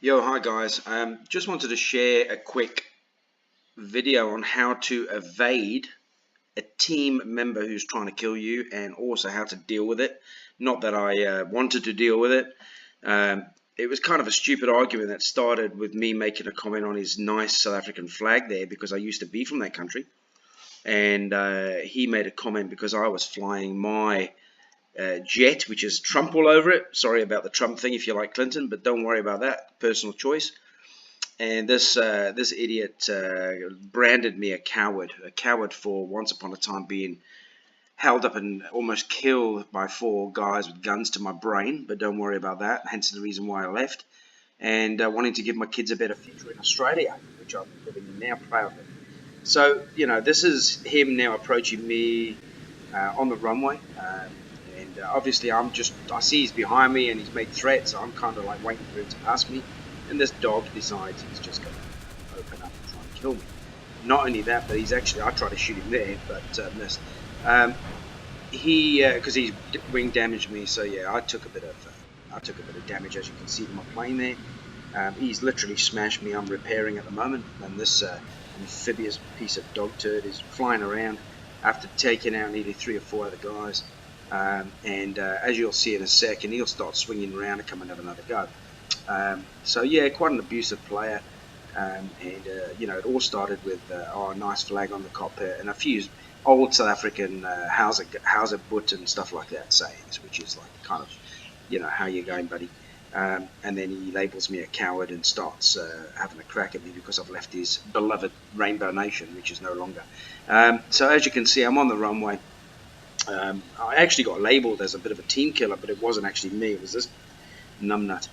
Yo, hi guys. Just wanted to share a quick video on how to evade a team member who's trying to kill you, and also how to deal with it. Not that I wanted to deal with it. It was kind of a stupid argument that started with me making a comment on his nice South African flag there, because I used to be from that country, and he made a comment because I was flying my jet, which is Trump all over it. Sorry about the Trump thing if you like Clinton, but don't worry about that. Personal choice. And this idiot branded me a coward for once upon a time being held up and almost killed by 4 guys with guns to my brain. But don't worry about that. Hence the reason why I left, and wanting to give my kids a better future in Australia, which I'm living in now proudly. So this is him now approaching me on the runway. And obviously I see he's behind me and he's made threats, so I'm kind of like waiting for him to pass me, and this dog decides he's just going to open up and try and kill me. Not only that, but I tried to shoot him there, but missed. Because he's wing damaged me, so yeah, I took a bit of damage, as you can see to my plane there. He's literally smashed me. I'm repairing at the moment, and this amphibious piece of dog turd is flying around after taking out nearly 3 or 4 other guys. As you'll see in a second, he'll start swinging around and come and have another go. So yeah, quite an abusive player. It all started with a nice flag on the cockpit and a few old South African how's it boot and stuff like that sayings, which is like kind of, how you going, buddy? And then he labels me a coward and starts having a crack at me because I've left his beloved Rainbow Nation, which is no longer. So as you can see, I'm on the runway. I actually got labelled as a bit of a team killer, but it wasn't actually me, it was this numbnut.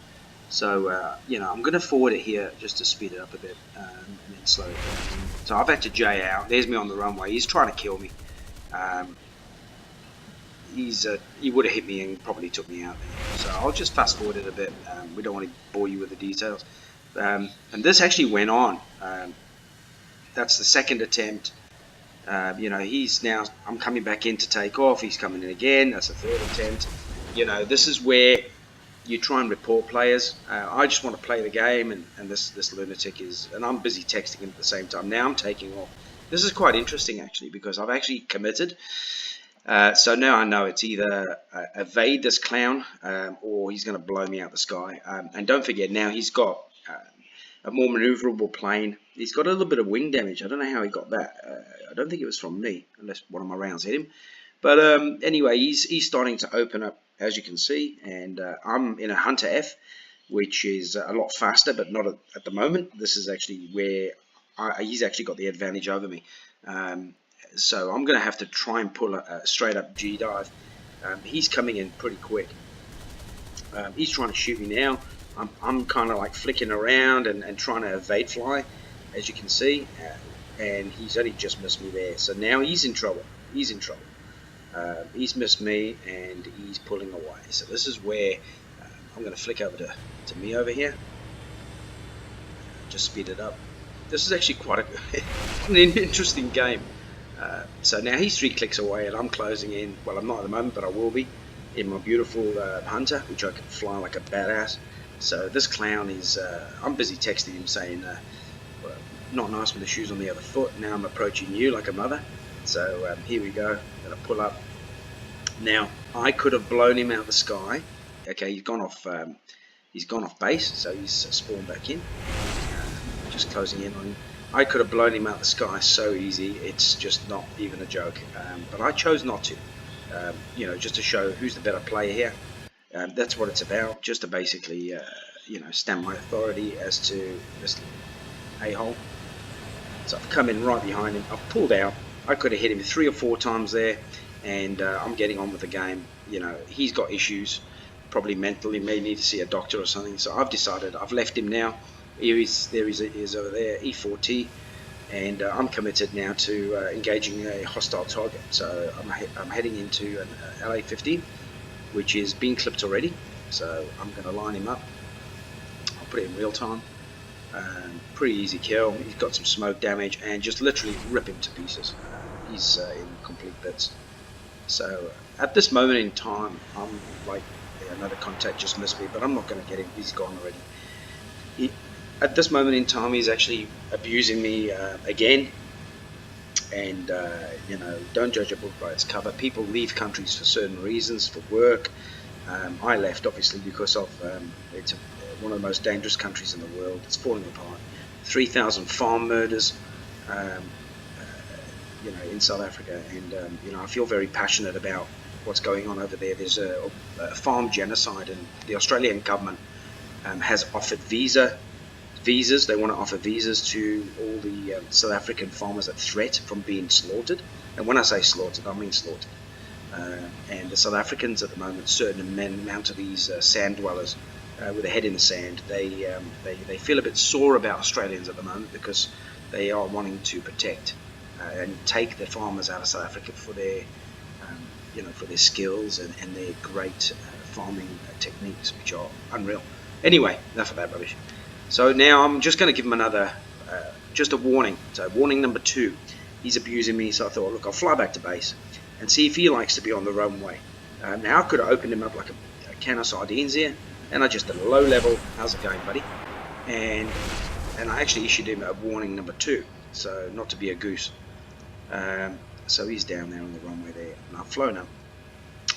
So, I'm going to forward it here just to speed it up a bit, and then slow it down. So I've had to J out. There's me on the runway. He's trying to kill me. He would have hit me and probably took me out there. So I'll just fast forward it a bit. We don't want to bore you with the details. And this actually went on. That's the second attempt. I'm coming back in to take off. He's coming in again. That's the third attempt. This is where you try and report players. I just want to play the game, and this lunatic is, and I'm busy texting him at the same time. Now I'm taking off. This is quite interesting actually, because I've actually committed. So now I know it's either evade this clown, or he's going to blow me out the sky. And don't forget, now he's got a more maneuverable plane. He's got a little bit of wing damage. I don't know how he got that. I don't think it was from me, unless one of my rounds hit him. But anyway, he's starting to open up, as you can see, and I'm in a Hunter F, which is a lot faster, but not at the moment. This is actually where he's actually got the advantage over me. So I'm going to have to try and pull a straight up G dive. He's coming in pretty quick. He's trying to shoot me now. I'm kind of like flicking around and trying to evade fly, as you can see, and he's only just missed me there. So now he's in trouble. He's missed me and he's pulling away. So this is where I'm going to flick over to me over here. Just speed it up. This is actually quite an interesting game. So now he's 3 clicks away and I'm closing in. Well, I'm not at the moment, but I will be in my beautiful Hunter, which I can fly like a badass. So this clown is, I'm busy texting him saying, well, not nice with the shoes on the other foot. Now I'm approaching you like a mother. So here we go. I'm going to pull up. Now I could have blown him out of the sky. Okay, he's gone off base, so he's spawned back in. Just closing in on him. I could have blown him out of the sky so easy. It's just not even a joke. But I chose not to. Just to show who's the better player here. That's what it's about, just to basically, stamp my authority as to this a-hole. So I've come in right behind him, I've pulled out. I could have hit him 3 or 4 times there, and I'm getting on with the game. He's got issues, probably mentally, may need to see a doctor or something. So I've decided, I've left him now. There he is over there, E4T, and I'm committed now to engaging a hostile target. So I'm heading into an LA-15. Which is being clipped already, so I'm going to line him up. I'll put it in real time. Pretty easy kill. He's got some smoke damage, and just literally rip him to pieces. He's in complete bits. So at this moment in time, I'm like, another contact just missed me, but I'm not going to get him. He's gone already. At this moment in time, he's actually abusing me again. And you know, don't judge a book by its cover. People leave countries for certain reasons, for work. I left obviously because of it's one of the most dangerous countries in the world. It's falling apart. 3,000 farm murders, you know, in South Africa, and you know, I feel very passionate about what's going on over there. There's a farm genocide, and the Australian government has offered visas. They want to offer visas to all the South African farmers at threat from being slaughtered. And when I say slaughtered, I mean slaughtered. And the South Africans at the moment, certain amount of these sand dwellers with a head in the sand, they feel a bit sore about Australians at the moment because they are wanting to protect and take the farmers out of South Africa for their you know, for their skills and their great farming techniques, which are unreal. Anyway, enough of that rubbish. So now I'm just going to give him another, just a warning. So warning number 2, he's abusing me. So I thought, look, I'll fly back to base and see if he likes to be on the runway. Now I could have opened him up like a can of sardines here, and I just did a low level. How's it going, buddy? And I actually issued him a warning number 2, so not to be a goose. So he's down there on the runway there, and I've flown him.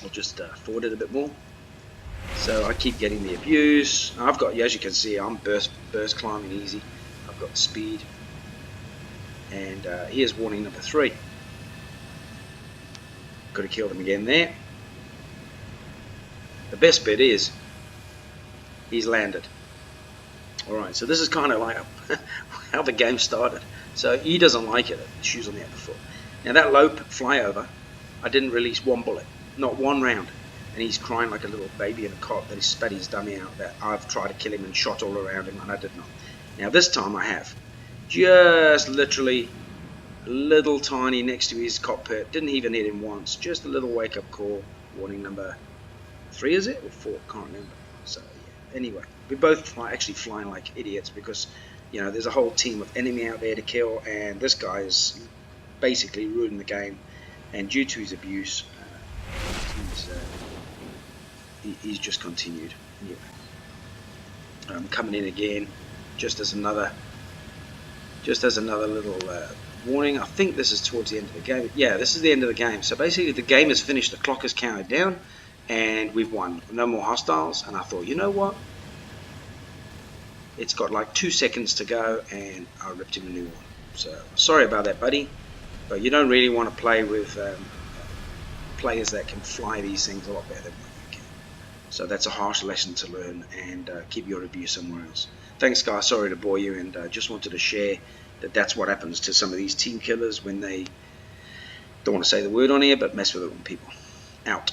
I'll just forward it a bit more. So I keep getting the abuse. I've got, as you can see, I'm burst climbing easy. I've got speed. And here's warning number 3. Could have killed him again there. The best bit is he's landed. Alright, so this is kind of like how the game started. So he doesn't like it, the shoes on the upper foot. Now that low flyover, I didn't release one bullet, not one round. And he's crying like a little baby in a cot that he spat his dummy out, that I've tried to kill him and shot all around him, and I did not. Now this time I have. Just literally a little tiny next to his cockpit, didn't even hit him once, just a little wake up call. Warning number 3, is it? Or 4, can't remember. So yeah, anyway, we're both actually flying like idiots because, you know, there's a whole team of enemy out there to kill, and this guy is basically ruining the game, and due to his abuse, he's just continued. Yeah. Coming in again, just as another little warning. I think this is towards the end of the game. Yeah, this is the end of the game. So basically, the game is finished. The clock is counted down, and we've won. No more hostiles. And I thought, you know what? It's got like 2 seconds to go, and I ripped him a new one. So sorry about that, buddy. But you don't really want to play with players that can fly these things a lot better than you can. So that's a harsh lesson to learn, and keep your abuse somewhere else. Thanks, guys. Sorry to bore you, and just wanted to share that that's what happens to some of these team killers when they don't want to say the word on here, but mess with it on people. Out.